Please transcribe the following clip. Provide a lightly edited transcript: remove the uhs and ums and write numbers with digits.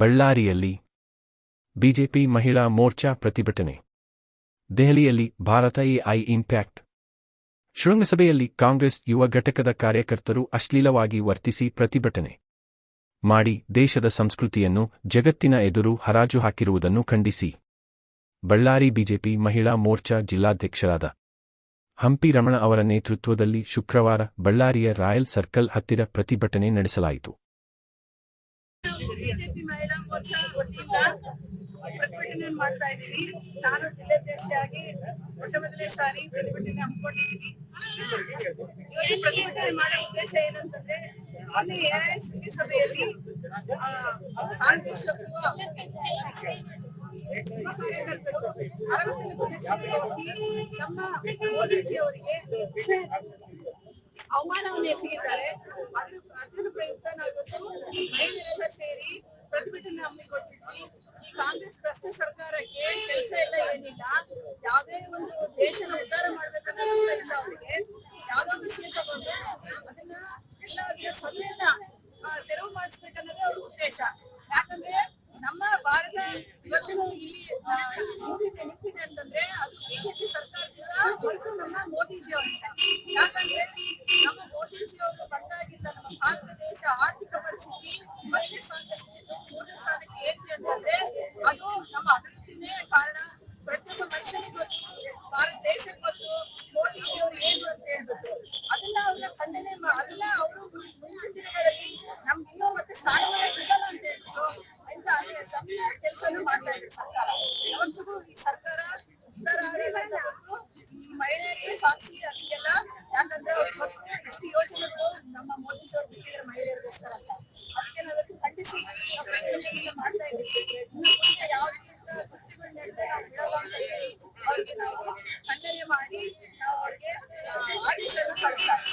ಬಳ್ಳಾರಿಯಲ್ಲಿ ಬಿಜೆಪಿ ಮಹಿಳಾ ಮೋರ್ಚಾ ಪ್ರತಿಭಟನೆ. ದೆಹಲಿಯಲ್ಲಿ ಭಾರತ ಎಐ ಇಂಪ್ಯಾಕ್ಟ್ ಶೃಂಗಸಭೆಯಲ್ಲಿ ಕಾಂಗ್ರೆಸ್ ಯುವ ಘಟಕದ ಕಾರ್ಯಕರ್ತರು ಅಶ್ಲೀಲವಾಗಿ ವರ್ತಿಸಿ ಪ್ರತಿಭಟನೆ ಮಾಡಿ ದೇಶದ ಸಂಸ್ಕೃತಿಯನ್ನು ಜಗತ್ತಿನ ಎದುರು ಹರಾಜು ಹಾಕಿರುವುದನ್ನು ಖಂಡಿಸಿ ಬಳ್ಳಾರಿ ಬಿಜೆಪಿ ಮಹಿಳಾ ಮೋರ್ಚಾ ಜಿಲ್ಲಾಧ್ಯಕ್ಷರಾದ ಹಂಪಿ ರಮಣ ಅವರ ನೇತೃತ್ವದಲ್ಲಿ ಶುಕ್ರವಾರ ಬಳ್ಳಾರಿಯ ರಾಯಲ್ ಸರ್ಕಲ್ ಹತ್ತಿರ ಪ್ರತಿಭಟನೆ ನಡೆಸಲಾಯಿತು. ಬಿಜೆಪಿ ಮಹಿಳಾ ಮೋರ್ಚಾ ವತಿಯಿಂದ ಪ್ರತಿಭಟನೆ ಮಾಡ್ತಾ ಇದ್ದೀವಿ. ನಾನು ಜಿಲ್ಲಾಧ್ಯಕ್ಷರಾಗಿ ಮೊದಲನೇ ಸಾರಿ ಪ್ರತಿಭಟನೆ ಹಮ್ಮಿಕೊಂಡಿದ್ದೀನಿ. ಪ್ರತಿಭಟನೆ ಮಾಡೋ ಉದ್ದೇಶ ಏನಂತಂದ್ರೆ, ಮೊನ್ನೆ ಎಐಸಿಸಿ ಸಭೆಯಲ್ಲಿ ಕಾಂಗ್ರೆಸ್ ನಮ್ಮ ಮೋದಿಜಿ ಅವರಿಗೆ ಅವಮಾನವನ್ನು ಎಸಗಿದ್ದಾರೆ. ಅದರ ಪ್ರಯುಕ್ತ ನಾವು ಮಹಿಳೆಯರೆಲ್ಲ ಸೇರಿ ಪ್ರತಿಭಟನೆ ಹಮ್ಮಿಕೊಳ್ತಿದ್ವಿ. ಈ ಕಾಂಗ್ರೆಸ್ ಭ್ರಷ್ಟ ಸರ್ಕಾರಕ್ಕೆ ಕೆಲಸ ಎಲ್ಲ ಏನಿಲ್ಲ, ಯಾವುದೇ ಒಂದು ದೇಶನ ಉದ್ಧಾರ ಮಾಡ್ಬೇಕನ್ನೋ ಇಲ್ಲ. ಅವರಿಗೆ ಯಾವ್ದೋ ವಿಷಯ ತಗೊಂಡು ಅದನ್ನ ಎಲ್ಲ ಸಭೆಯನ್ನ ತೆರವು ಮಾಡಿಸ್ಬೇಕನ್ನೋದೇ ಅವ್ರ ಉದ್ದೇಶ. ಯಾಕಂದ್ರೆ ನಮ್ಮ ಭಾರತ ಇವತ್ತಿನ ಇಲ್ಲಿ ನಿಂತಿದೆ ಅಂತಂದ್ರೆ ಅದು ಬಿಜೆಪಿ ಸರ್ಕಾರದಿಂದ ಹೊರತು ನಮ್ಮ ಮೋದಿಜಿ ಅವರಿಂದ. ಯಾಕಂದ್ರೆ ನಮ್ಮ ಮೋದಿಜಿ ಅವರು ಬಂದಾಗಿಲ್ಲ ನಮ್ಮ ಭಾರತ ದೇಶ ಆರ್ಥಿಕ ಪರಿಸ್ಥಿತಿ ಮೊದಲನೇ ಸ್ಥಾನಕ್ಕೆ ಮೂರನೇ ಸ್ಥಾನಕ್ಕೆ ಏರಿದೆ ಅಂತಂದ್ರೆ ಅದು ನಮ್ಮ ಅಭಿವೃದ್ಧಿನೇ ಕಾರಣ. ಪ್ರತಿಯೊಬ್ಬ ಮನುಷ್ಯನಿಗೆ ಗೊತ್ತು, ಭಾರತ ದೇಶಕ್ಕೆ ಗೊತ್ತು ಮೋದಿಜಿ ಅವರು ಏನು ಅಂತ ಹೇಳ್ಬಿಟ್ಟು ಅದನ್ನ ಅವ್ರನ್ನ ಖಂಡನೆ ಅದನ್ನ ಅವರು ಮುಂದಿನ ದಿನಗಳಲ್ಲಿ ನಮ್ಗೆ ಇನ್ನೂ ಮತ್ತೆ ಸ್ಥಾನಮಾನ ಸಿಗಲ್ಲ ಅಂತ ಹೇಳ್ಬಿಟ್ಟು ಸಣ್ಣ ಕೆಲಸನ ಮಾಡ್ತಾ ಇದೆ ಸರ್ಕಾರ. ಯಾವತ್ತಿಗೂ ಈ ಸರ್ಕಾರ ಉತ್ತರ ಈ ಮಹಿಳೆಯರಿಗೆ ಸಾಕ್ಷಿ ಅದಕ್ಕೆಲ್ಲ. ಯಾಕಂದ್ರೆ ಮತ್ತು ಎಷ್ಟು ಯೋಜನೆಗಳು ನಮ್ಮ ಮೋದಿ ಅವರು ಬಿಟ್ಟಿದ್ದಾರೆ ಮಹಿಳೆಯರಿಗೋಸ್ಕರ ಅಂತ. ಅದಕ್ಕೆ ನಾವೆಲ್ಲ ಖಂಡಿಸಿ ಮಾಡ್ತಾ ಇದ್ದೀವಿ. ಮುಂದೆ ಯಾವ ರೀತಿಯ ಕೃತ್ಯಗಳು ನಡೆದ್ರೆ ನಾವು ಬಿಡಲ್ಲ ಅಂತ ಹೇಳಿ ಅವ್ರಿಗೆ ನಾವು ಖಂಡನೆ ಮಾಡಿ ನಾವು ಅವ್ರಿಗೆ ಆದೇಶವನ್ನು ಕಳಿಸ್ತಾರೆ.